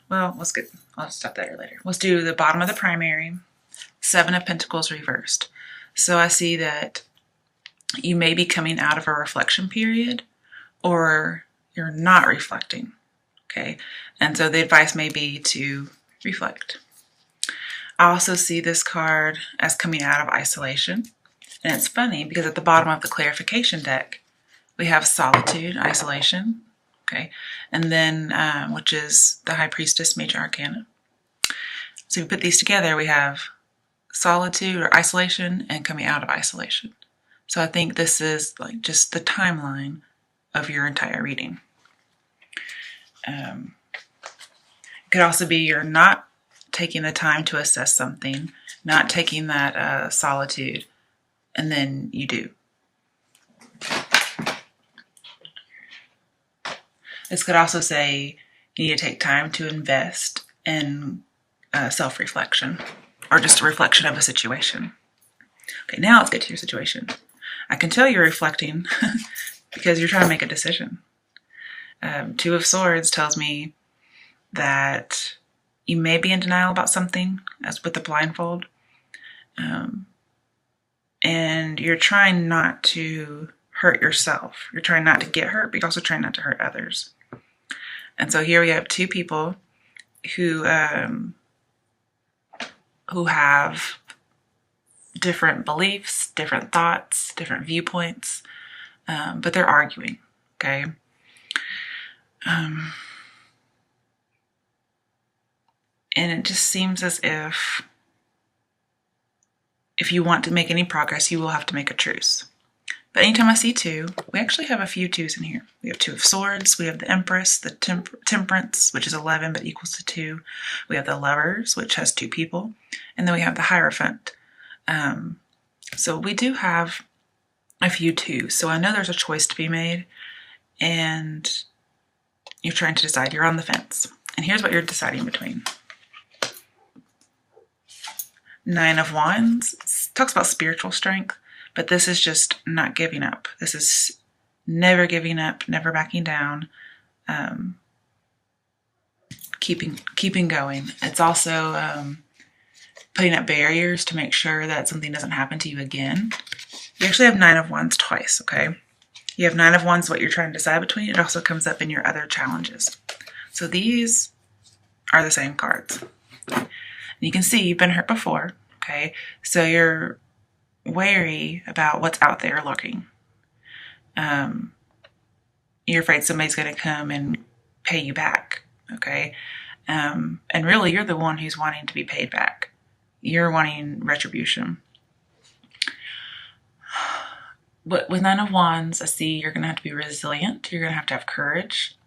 well, I'll stop there later. Let's do the bottom of the primary, Seven of Pentacles reversed. So I see that you may be coming out of a reflection period, or you're not reflecting, okay? And so the advice may be to reflect. I also see this card as coming out of isolation. And it's funny because at the bottom of the clarification deck, we have solitude, isolation, okay? And then, which is the High Priestess, Major Arcana. So if we put these together, we have solitude or isolation and coming out of isolation. So I think this is like just the timeline of your entire reading. It could also be you're not taking the time to assess something, not taking that solitude, and then you do. This could also say you need to take time to invest in self-reflection, or just a reflection of a situation. Okay, now let's get to your situation. I can tell you're reflecting because you're trying to make a decision. Two of Swords tells me that you may be in denial about something, as with the blindfold. And you're trying not to hurt yourself. You're trying not to get hurt, but you're also trying not to hurt others. And so here we have two people who have different beliefs, different thoughts, different viewpoints, but they're arguing, okay? And it just seems as if you want to make any progress, you will have to make a truce. But anytime I see two, we actually have a few twos in here. We have Two of Swords, we have the Empress, the Temperance, which is 11 but equals to 2. We have the Lovers, which has 2 people. And then we have the Hierophant. So we do have a few twos. So I know there's a choice to be made. And you're trying to decide. You're on the fence. And here's what you're deciding between. Nine of Wands. It talks about spiritual strength. But this is just not giving up. This is never giving up, never backing down, keeping going. It's also putting up barriers to make sure that something doesn't happen to you again. You actually have Nine of Wands twice, okay? You have Nine of Wands, what you're trying to decide between. It also comes up in your other challenges. So these are the same cards. And you can see you've been hurt before, okay? So you're wary about what's out there lurking. You're afraid somebody's going to come and pay you back, okay? And really, you're the one who's wanting to be paid back. You're wanting retribution. But with Nine of Wands, I see you're going to have to be resilient. You're going to have courage.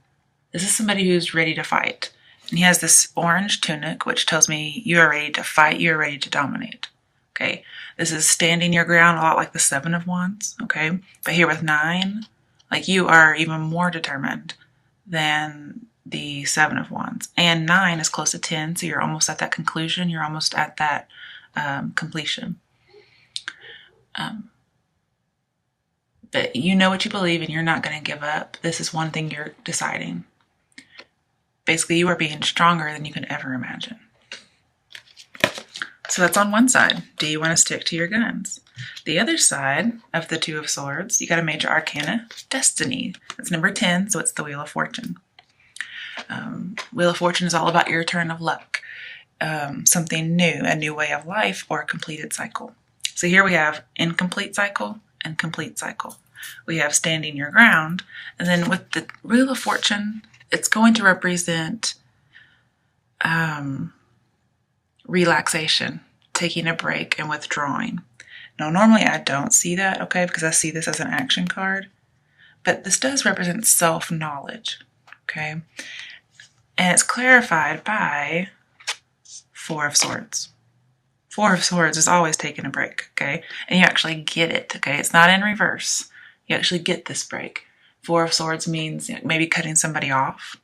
This is somebody who's ready to fight. And he has this orange tunic, which tells me you are ready to fight. You are ready to dominate. Okay, this is standing your ground, a lot like the Seven of Wands, okay? But here with 9, like you are even more determined than the Seven of Wands. And 9 is close to 10, so you're almost at that conclusion. You're almost at that completion. But you know what you believe and you're not going to give up. This is one thing you're deciding. Basically, you are being stronger than you can ever imagine. So that's on one side. Do you want to stick to your guns? The other side of the Two of Swords, you got a Major Arcana, Destiny. It's number 10, so it's the Wheel of Fortune. Wheel of Fortune is all about your turn of luck. Something new, a new way of life, or a completed cycle. So here we have incomplete cycle and complete cycle. We have standing your ground. And then with the Wheel of Fortune, it's going to represent relaxation, taking a break and withdrawing. Now, normally I don't see that, okay, because I see this as an action card, but this does represent self-knowledge, okay? And it's clarified by Four of Swords. Four of Swords is always taking a break, okay? And you actually get it, okay? It's not in reverse. You actually get this break. Four of Swords means maybe cutting somebody off,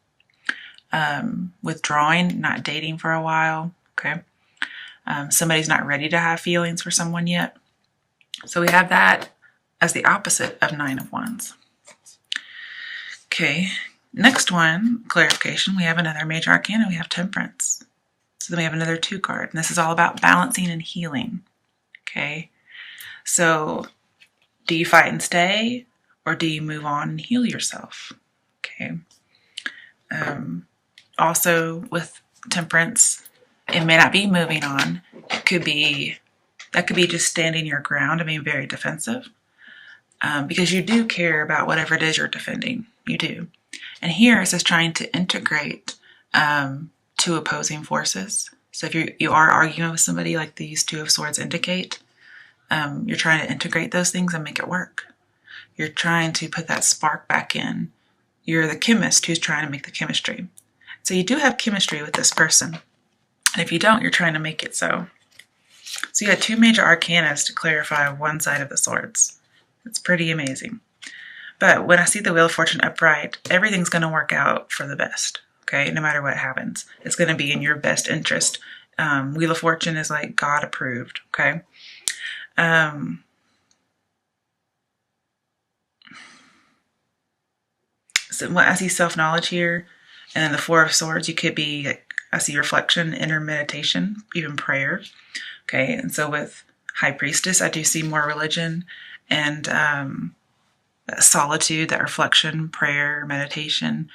withdrawing, not dating for a while, okay? Somebody's not ready to have feelings for someone yet. So we have that as the opposite of Nine of Wands. Okay, Next one, clarification, we have another major arcana. We have Temperance. So then we have another 2 card. And this is all about balancing and healing. Okay. So do you fight and stay, or do you move on and heal yourself? Okay. Also with Temperance, it may not be moving on. That could be just standing your ground and being very defensive. Because you do care about whatever it is you're defending. You do. And here it says trying to integrate 2 opposing forces. So if you are arguing with somebody, like these 2 of Swords indicate, you're trying to integrate those things and make it work. You're trying to put that spark back in. You're the chemist who's trying to make the chemistry. So you do have chemistry with this person. And if you don't, you're trying to make it so. So you had 2 major arcanas to clarify one side of the Swords. It's pretty amazing. But when I see the Wheel of Fortune upright, everything's going to work out for the best. Okay, no matter what happens. It's going to be in your best interest. Wheel of Fortune is like God approved. Okay. So when I see self-knowledge here, and then the 4 of Swords, you could be, I see reflection, inner meditation, even prayer. Okay, and so with High Priestess, I do see more religion and that solitude, that reflection, prayer, meditation,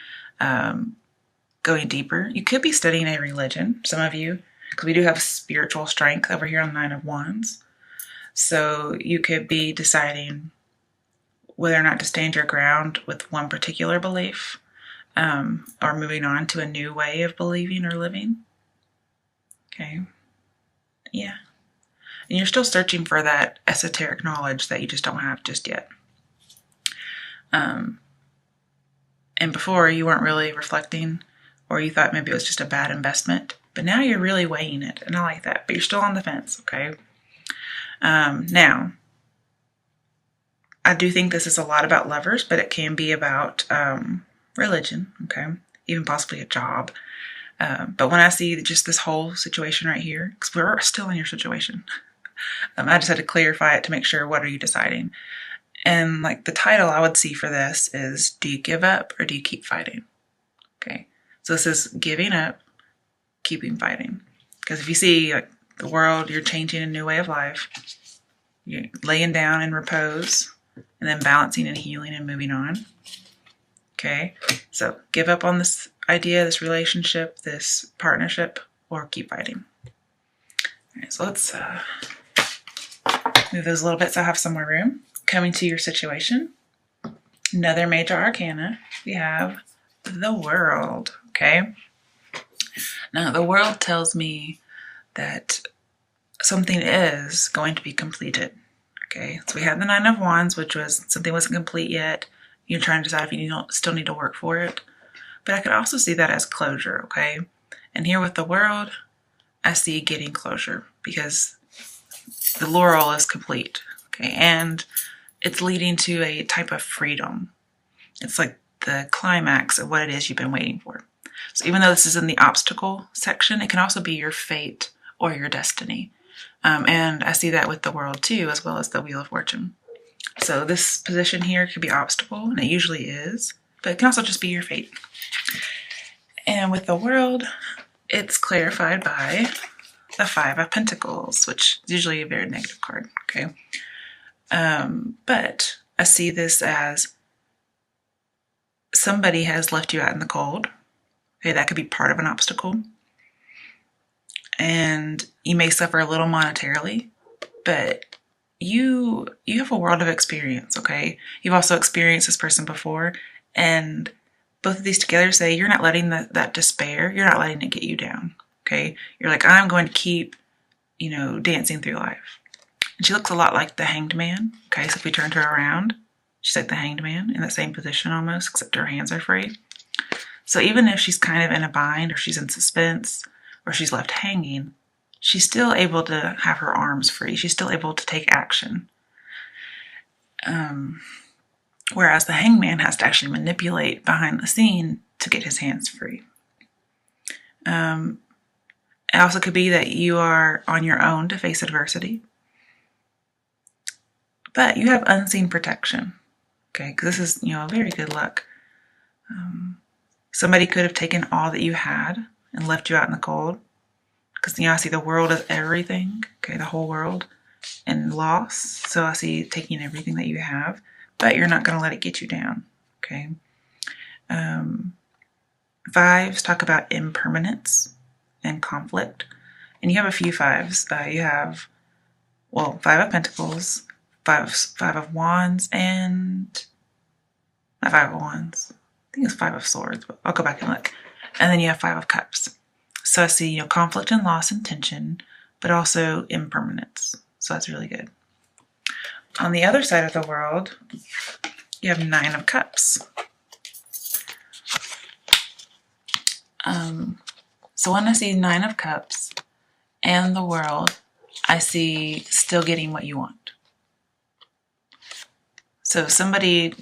going deeper. You could be studying a religion, some of you, because we do have spiritual strength over here on the 9 of Wands. So you could be deciding whether or not to stand your ground with one particular belief, or moving on to a new way of believing or living. Okay. Yeah. And you're still searching for that esoteric knowledge that you just don't have just yet. And before, you weren't really reflecting, or you thought maybe it was just a bad investment. But now you're really weighing it, and I like that. But you're still on the fence, okay? Now, I do think this is a lot about lovers, but it can be about religion, okay? Even possibly a job. But when I see just this whole situation right here, because we're still in your situation, I just had to clarify it to make sure, what are you deciding? And like the title I would see for this is, do you give up or do you keep fighting? Okay, so this is giving up, keeping fighting. Because if you see like the world, you're changing a new way of life, you're laying down in repose, and then balancing and healing and moving on. Okay, so give up on this idea, this relationship, this partnership, or keep fighting. All right, so let's move those a little bit so I have some more room. Coming to your situation, another major arcana, we have the World, okay? Now, the World tells me that something is going to be completed, okay? So we have the 9 of Wands, which was something wasn't complete yet. You're trying to decide if you still need to work for it. But I could also see that as closure, okay? And here with the World, I see getting closure because the laurel is complete, okay? And it's leading to a type of freedom. It's like the climax of what it is you've been waiting for. So even though this is in the obstacle section, it can also be your fate or your destiny. And I see that with the World too, as well as the Wheel of Fortune. So this position here could be obstacle, and it usually is, but it can also just be your fate. And with the World, it's clarified by the 5 of Pentacles, which is usually a very negative card, okay? But I see this as somebody has left you out in the cold. Okay, that could be part of an obstacle. And you may suffer a little monetarily, but you have a world of experience, okay? You've also experienced this person before, and both of these together say you're not letting that despair, you're not letting it get you down, okay? You're like, I'm going to keep, dancing through life. And she looks a lot like the Hanged Man, okay? So if we turned her around, she's like the Hanged Man in that same position almost, except her hands are free. So even if she's kind of in a bind, or she's in suspense, or she's left hanging, she's still able to have her arms free. She's still able to take action. Whereas the Hanged Man has to actually manipulate behind the scene to get his hands free. It also could be that you are on your own to face adversity. But you have unseen protection, okay? Because this is, very good luck. Somebody could have taken all that you had and left you out in the cold. Because, I see the world as everything, okay, the whole world, and loss. So I see taking everything that you have, but you're not going to let it get you down, okay? Fives talk about impermanence and conflict. And you have a few fives. You have, Five of Pentacles, five of Wands, and not Five of Wands. I think it's Five of Swords, but I'll go back and look. And then you have Five of Cups. So I see, conflict and loss and tension, but also impermanence. So that's really good. On the other side of the world, you have Nine of Cups. So when I see Nine of Cups and the world, I see still getting what you want. So if somebody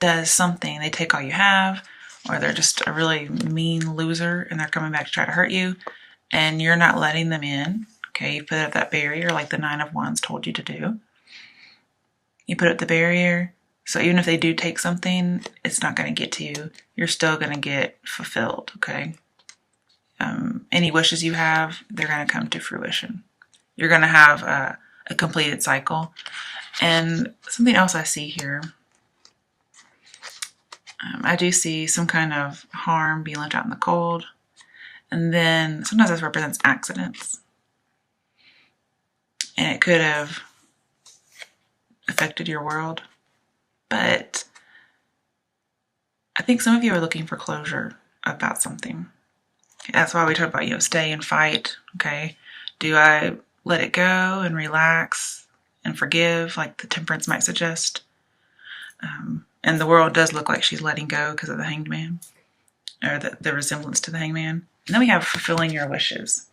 does something, they take all you have, or they're just a really mean loser and they're coming back to try to hurt you, and you're not letting them in, okay, you put up that barrier like the Nine of Wands told you to do. You put up the barrier, so even if they do take something, it's not going to get to you. You're still going to get fulfilled, okay? Any wishes you have, they're going to come to fruition. You're going to have a completed cycle. And something else I see here, I do see some kind of harm being left out in the cold. And then sometimes this represents accidents. And it could have affected your world. But I think some of you are looking for closure about something. That's why we talk about, stay and fight, okay? Do I let it go and relax and forgive, like the Temperance might suggest? And the world does look like she's letting go because of the Hanged Man, or the resemblance to the Hanged Man. And then we have fulfilling your wishes.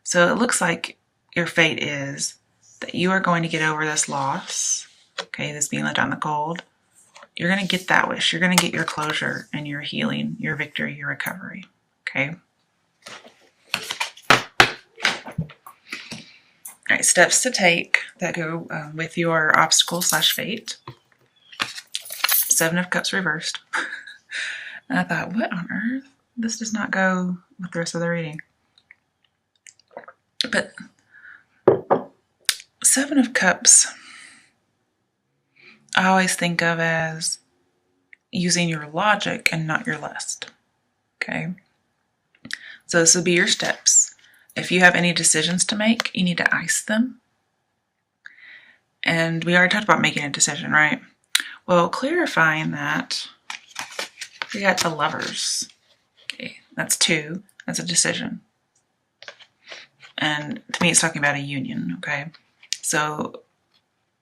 So it looks like your fate is that you are going to get over this loss, okay, this being left out in the cold. You're going to get that wish. You're going to get your closure and your healing, your victory, your recovery, okay? All right, steps to take that go with your obstacle/fate. Seven of Cups reversed. And I thought, what on earth? This does not go with the rest of the reading. But Seven of Cups, I always think of as using your logic and not your lust. Okay? So this would be your steps. If you have any decisions to make, you need to ice them. And we already talked about making a decision, right? Well, clarifying that, we got the Lovers. Okay, that's two. That's a decision. And to me, it's talking about a union, okay? So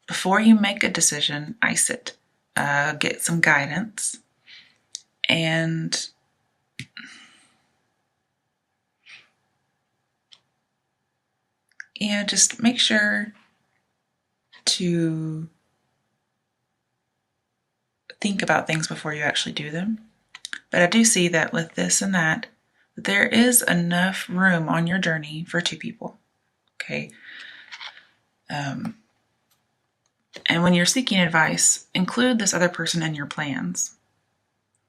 before you make a decision, ice it. Get some guidance. And just make sure to think about things before you actually do them. But I do see that with this and that there is enough room on your journey for two people. Okay. And when you're seeking advice, include this other person in your plans.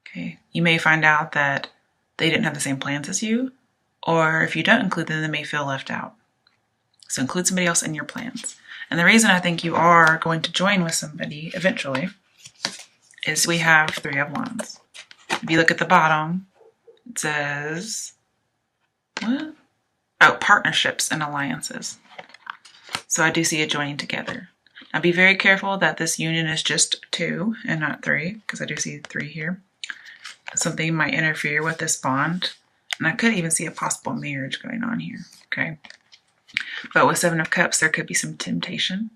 Okay. You may find out that they didn't have the same plans as you, or if you don't include them, they may feel left out. So include somebody else in your plans. And the reason I think you are going to join with somebody eventually is we have Three of Wands. If you look at the bottom, it says, what? Oh, partnerships and alliances. So I do see it joining together. Now be very careful that this union is just two and not three, because I do see three here. Something might interfere with this bond. And I could even see a possible marriage going on here, okay? But with Seven of Cups, there could be some temptation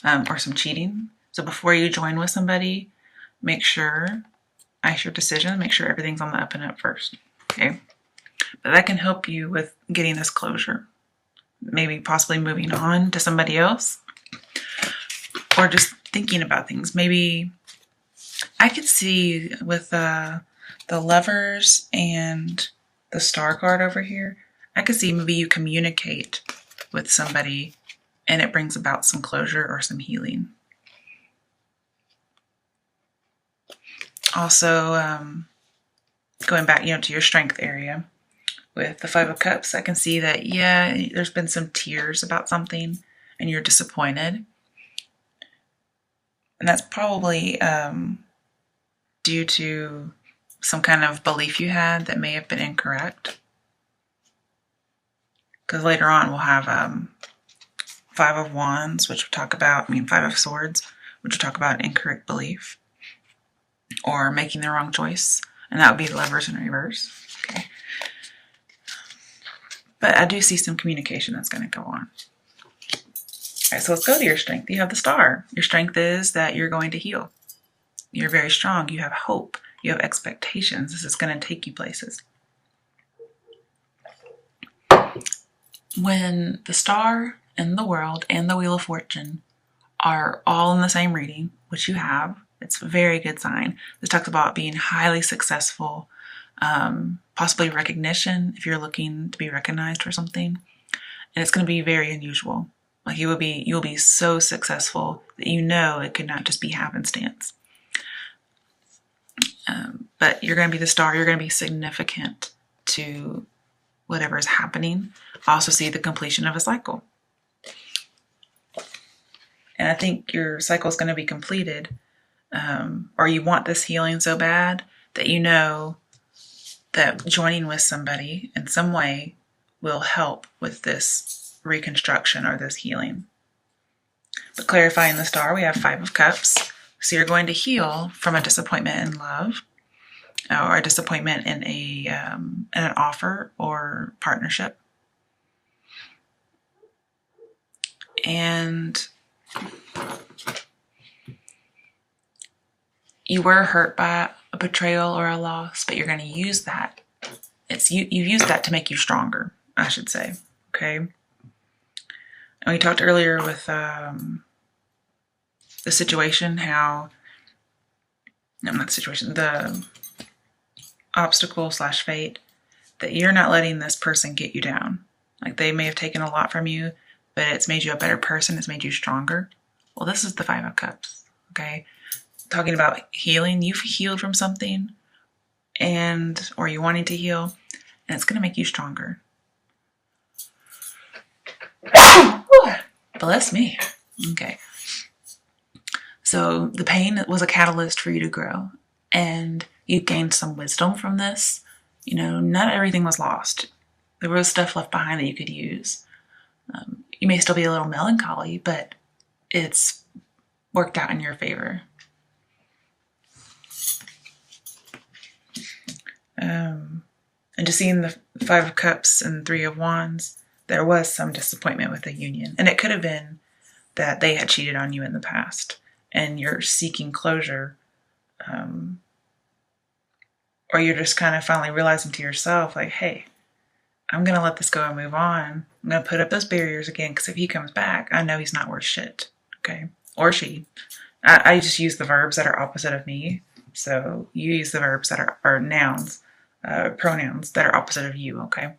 or some cheating. So before you join with somebody, make sure, ice your decision, make sure everything's on the up and up first, okay? But that can help you with getting this closure. Maybe possibly moving on to somebody else, or just thinking about things. Maybe I could see with the Lovers and the Star card over here, I could see maybe you communicate with somebody and it brings about some closure or some healing. Also, going back, to your strength area. With the Five of Cups, I can see that, there's been some tears about something and you're disappointed. And that's probably due to some kind of belief you had that may have been incorrect. Because later on we'll have Five of Wands, which will talk about, Five of Swords, which will talk about incorrect belief or making the wrong choice. And that would be Lovers in reverse. Okay. But I do see some communication that's going to go on. All right, so let's go to your strength. You have the Star. Your strength is that you're going to heal. You're very strong. You have hope. You have expectations. This is going to take you places. When the Star and the World and the Wheel of Fortune are all in the same reading, which you have, it's a very good sign. This talks about being highly successful, possibly recognition if you're looking to be recognized for something. And it's going to be very unusual. Like you'll be so successful that it could not just be happenstance. But you're going to be the Star. You're going to be significant to whatever is happening. I also see the completion of a cycle. And I think your cycle is going to be completed, or you want this healing so bad that you know that joining with somebody in some way will help with this reconstruction or this healing. But clarifying the Star, we have Five of Cups. So you're going to heal from a disappointment in love or a disappointment in an offer or partnership. And you were hurt by a betrayal or a loss, but you're going to use that. You've used that to make you stronger, I should say. Okay. And we talked earlier with the obstacle / fate, that you're not letting this person get you down. Like they may have taken a lot from you, but it's made you a better person. It's made you stronger. Well, this is the Five of Cups. Okay. Talking about healing, you've healed from something or you wanting to heal, and it's going to make you stronger. Bless me. Okay. So the pain was a catalyst for you to grow, and you gained some wisdom from this. Not everything was lost. There was stuff left behind that you could use. You may still be a little melancholy, but it's worked out in your favor. And just seeing the Five of Cups and Three of Wands, there was some disappointment with the union. And it could have been that they had cheated on you in the past and you're seeking closure. Or you're just kind of finally realizing to yourself, like, hey, I'm going to let this go and move on. I'm going to put up those barriers again, because if he comes back, I know he's not worth shit. Okay? Or she. I just use the verbs that are opposite of me. So you use the verbs that are nouns, pronouns that are opposite of you, okay?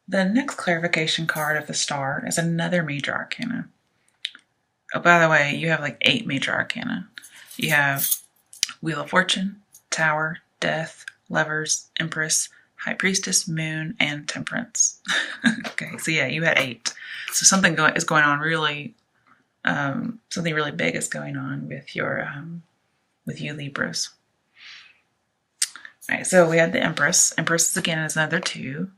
The next clarification card of the Star is another major arcana. Oh, by the way, you have like 8 major arcana. You have Wheel of Fortune, Tower, Death, Lovers, Empress, High Priestess, Moon, and Temperance. Okay, so yeah, you had 8. So something is going on really, something really big is going on with with you Libras. All right, so we had the Empress. Empress again is another 2.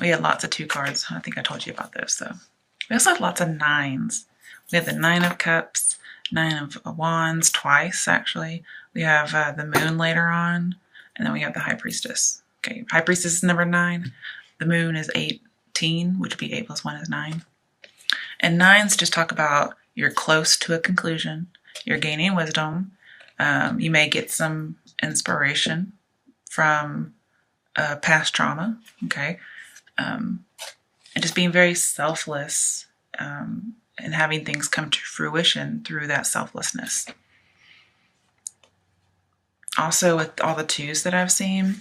We had lots of 2 cards. I think I told you about this, though. We also had lots of 9s. We had the 9 of Cups, 9 of Wands, twice, actually. We have the Moon later on, and then we have the High Priestess. Okay, High Priestess is number 9. The Moon is 18, which would be 8 plus 1 is 9. And 9s just talk about you're close to a conclusion. You're gaining wisdom. You may get some inspiration from past trauma, okay? And just being very selfless and having things come to fruition through that selflessness. Also, with all the 2s that I've seen,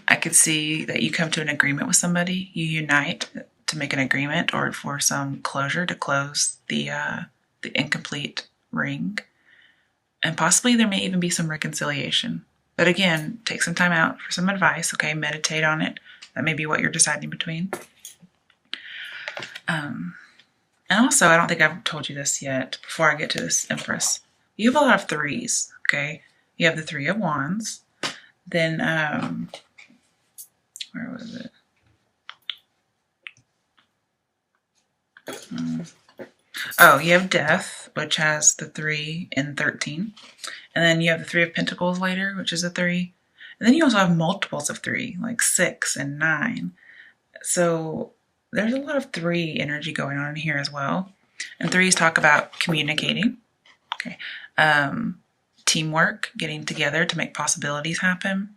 I could see that you come to an agreement with somebody, you unite to make an agreement or for some closure to close the incomplete ring. And possibly there may even be some reconciliation. But again, take some time out for some advice, okay? Meditate on it. That may be what you're deciding between. And also, I don't think I've told you this yet before I get to this Empress. You have a lot of threes, okay? You have the Three of Wands. Then, where was it? Oh, you have Death, which has the 3 and 13. And then you have the Three of Pentacles later, which is a 3. And then you also have multiples of 3, like 6 and 9. So there's a lot of 3 energy going on in here as well. And 3s talk about communicating, okay, teamwork, getting together to make possibilities happen.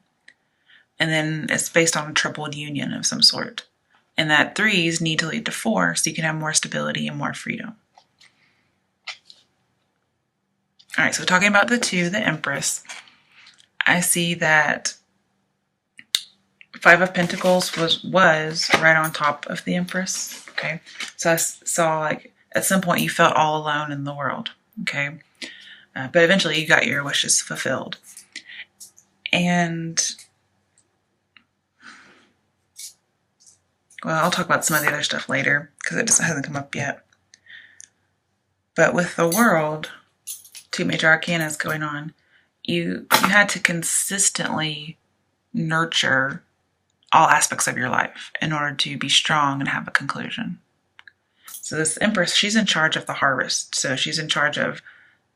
And then it's based on a tripled union of some sort. And that 3s need to lead to 4 so you can have more stability and more freedom. All right, so talking about the 2, the Empress, I see that 5 of Pentacles was right on top of the Empress, okay? So I saw like at some point you felt all alone in the world, okay? But eventually you got your wishes fulfilled. And, well, I'll talk about some of the other stuff later because it just hasn't come up yet. But with the World, 2 major arcanas going on, you had to consistently nurture all aspects of your life in order to be strong and have a conclusion. So this Empress, she's in charge of the harvest. So she's in charge of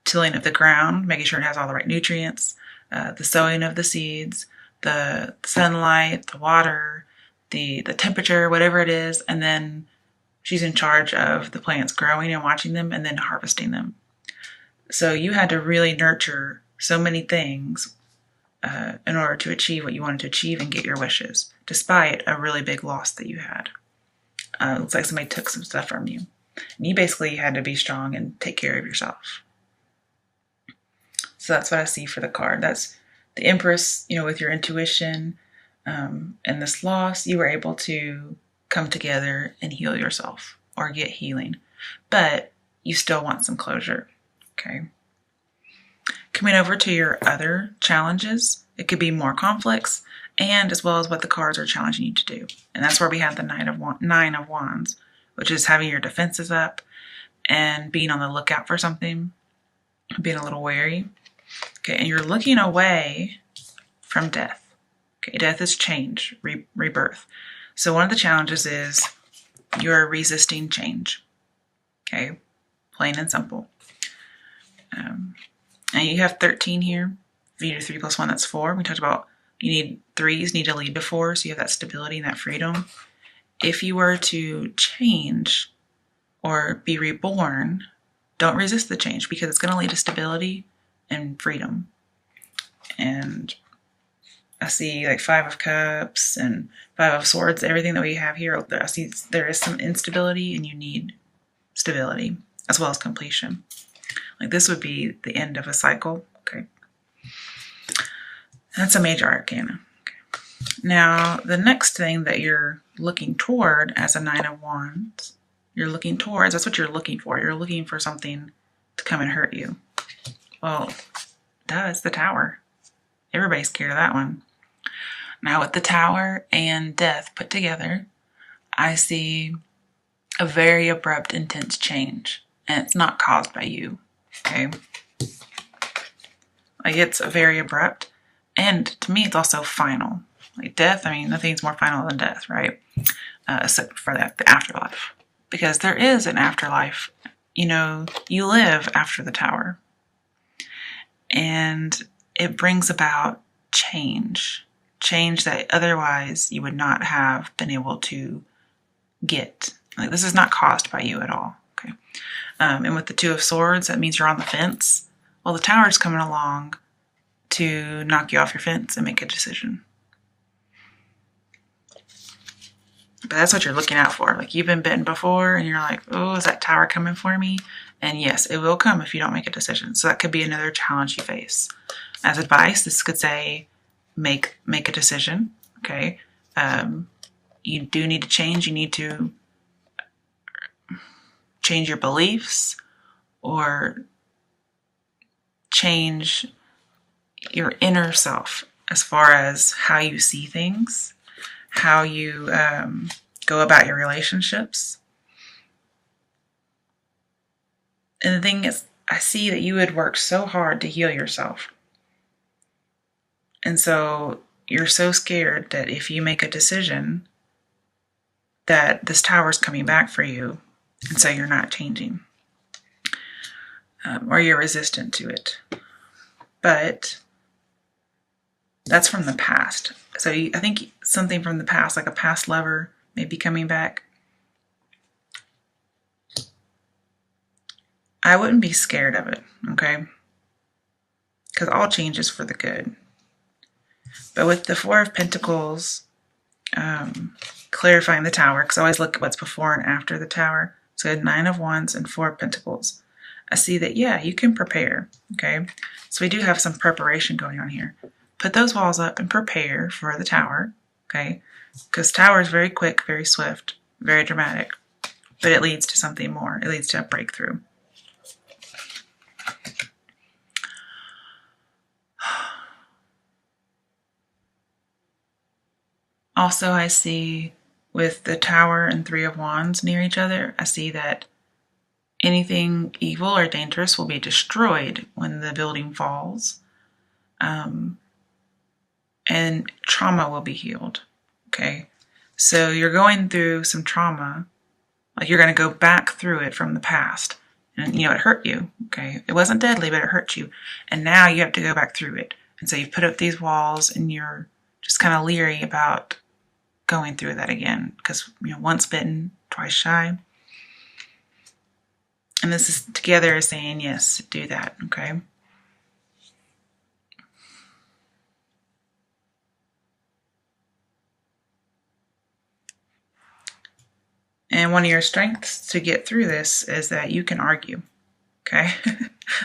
tilling of the ground, making sure it has all the right nutrients, the sowing of the seeds, the sunlight, the water, the temperature, whatever it is. And then she's in charge of the plants growing and watching them and then harvesting them. So you had to really nurture so many things in order to achieve what you wanted to achieve and get your wishes, despite a really big loss that you had. It looks like somebody took some stuff from you. And you basically had to be strong and take care of yourself. So that's what I see for the card. That's the Empress, with your intuition and this loss, you were able to come together and heal yourself or get healing. But you still want some closure. Okay. Coming over to your other challenges, it could be more conflicts and as well as what the cards are challenging you to do. And that's where we have the Nine of Wands, which is having your defenses up and being on the lookout for something, being a little wary. Okay, and you're looking away from death. Okay, death is change, rebirth. So one of the challenges is you're resisting change. Okay, plain and simple. And you have 13 here. If you do 3 plus 1, that's 4. We talked about threes need to lead to 4, so you have that stability and that freedom. If you were to change or be reborn, don't resist the change because it's going to lead to stability and freedom. And I see like 5 of Cups and 5 of Swords. Everything that we have here, I see there is some instability and you need stability as well as completion. Like this would be the end of a cycle. Okay. That's a major arcana. Okay. Now, the next thing that you're looking toward as a Nine of Wands, that's what you're looking for. You're looking for something to come and hurt you. Well, it's the Tower. Everybody's scared of that one. Now, with the Tower and death put together, I see a very abrupt, intense change. And it's not caused by you. Okay. Like it's very abrupt. And to me, it's also final. Like death, nothing's more final than death, right? Except for the afterlife. Because there is an afterlife. You live after the Tower. And it brings about change. Change that otherwise you would not have been able to get. Like this is not caused by you at all. Okay. And with the 2 of Swords, that means you're on the fence. Well, the Tower is coming along to knock you off your fence and make a decision. But that's what you're looking out for. Like you've been bitten before and you're like, oh, is that Tower coming for me? And yes, it will come if you don't make a decision. So that could be another challenge you face. As advice, this could say, make a decision. Okay. You do need to change. You need to change your beliefs or change your inner self as far as how you see things, how you go about your relationships. And the thing is, I see that you had worked so hard to heal yourself. And so you're so scared that if you make a decision that this tower's coming back for you, and so you're not changing, or you're resistant to it. But that's from the past. So I think something from the past, like a past lover, may be coming back. I wouldn't be scared of it, okay? Because all change is for the good. But with the Four of Pentacles, clarifying the Tower, because I always look at what's before and after the Tower. So I had 9 of Wands and 4 of Pentacles. I see that, yeah, you can prepare, okay? So we do have some preparation going on here. Put those walls up and prepare for the Tower, okay? Because Tower is very quick, very swift, very dramatic, but it leads to something more. It leads to a breakthrough. Also, I see with the Tower and 3 of Wands near each other, I see that anything evil or dangerous will be destroyed when the building falls. And trauma will be healed, okay? So you're going through some trauma, like you're going to go back through it from the past. And, it hurt you, okay? It wasn't deadly, but it hurt you. And now you have to go back through it. And so you've put up these walls and you're just kind of leery about going through that again. Because, once bitten, twice shy. And this is together is saying, yes, do that, okay? And one of your strengths to get through this is that you can argue, okay?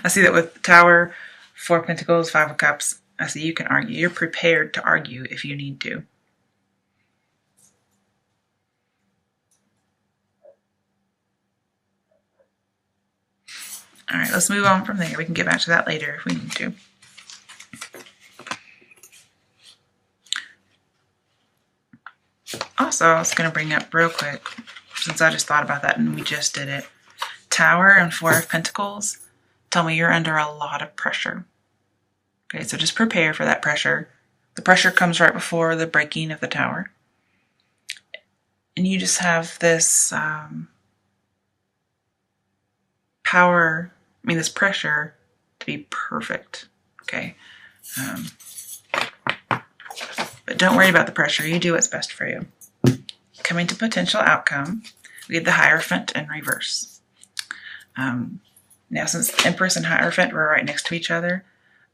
I see that with Tower, 4 of Pentacles, 5 of Cups. I see you can argue. You're prepared to argue if you need to. All right, let's move on from there. We can get back to that later if we need to. Also, I was going to bring up real quick, since I just thought about that and we just did it. Tower and 4 of Pentacles tell me you're under a lot of pressure. Okay, so just prepare for that pressure. The pressure comes right before the breaking of the Tower. And you just have this this pressure to be perfect, okay? But don't worry about the pressure. You do what's best for you. Coming to potential outcome, we have the Hierophant in reverse. Now, since Empress and Hierophant were right next to each other,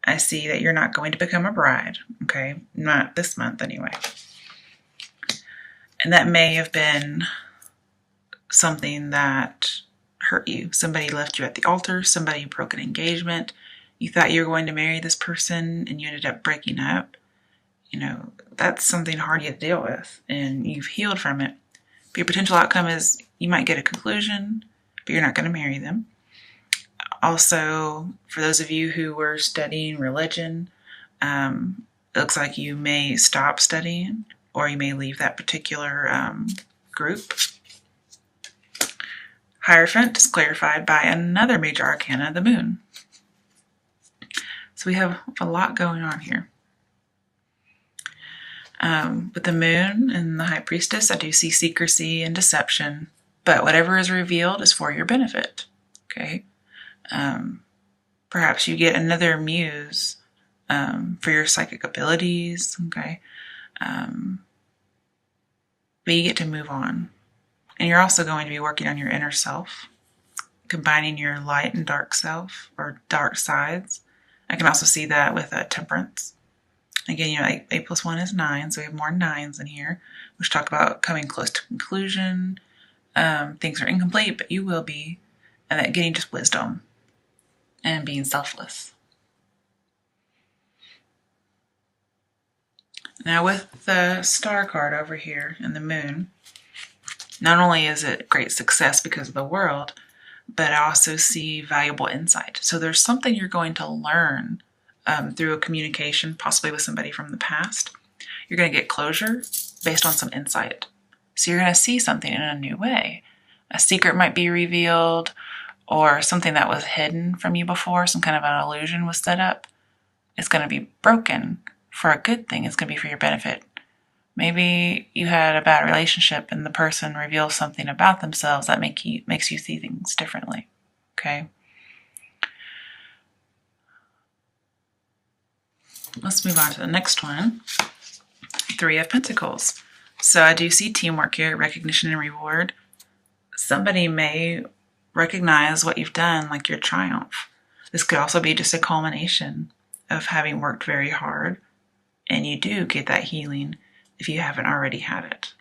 I see that you're not going to become a bride, okay? Not this month, anyway. And that may have been something that hurt you. Somebody left you at the altar. Somebody broke an engagement. You thought you were going to marry this person and you ended up breaking up. That's something hard you have to deal with, and you've healed from it. But your potential outcome is you might get a conclusion, but you're not going to marry them. Also, for those of you who were studying religion, it looks like you may stop studying, or you may leave that particular group. Hierophant is clarified by another major arcana, the Moon. So we have a lot going on here. With the Moon and the High Priestess, I do see secrecy and deception, but whatever is revealed is for your benefit, okay? Perhaps you get another muse for your psychic abilities, okay? But you get to move on. And you're also going to be working on your inner self, combining your light and dark self, or dark sides. I can also see that with Temperance. Again, 8 plus 1 is 9, so we have more 9s in here, which talk about coming close to conclusion. Things are incomplete, but you will be. And that getting just wisdom and being selfless. Now with the Star card over here and the Moon, not only is it great success because of the world, but I also see valuable insight. So there's something you're going to learn through a communication, possibly with somebody from the past. You're going to get closure based on some insight. So you're going to see something in a new way. A secret might be revealed, or something that was hidden from you before, some kind of an illusion was set up. It's going to be broken for a good thing. It's going to be for your benefit. Maybe you had a bad relationship and the person reveals something about themselves that makes you see things differently. Okay? Let's move on to the next one. 3 of Pentacles. So I do see teamwork here, recognition and reward. Somebody may recognize what you've done, like your triumph. This could also be just a culmination of having worked very hard, and you do get that healing if you haven't already had it.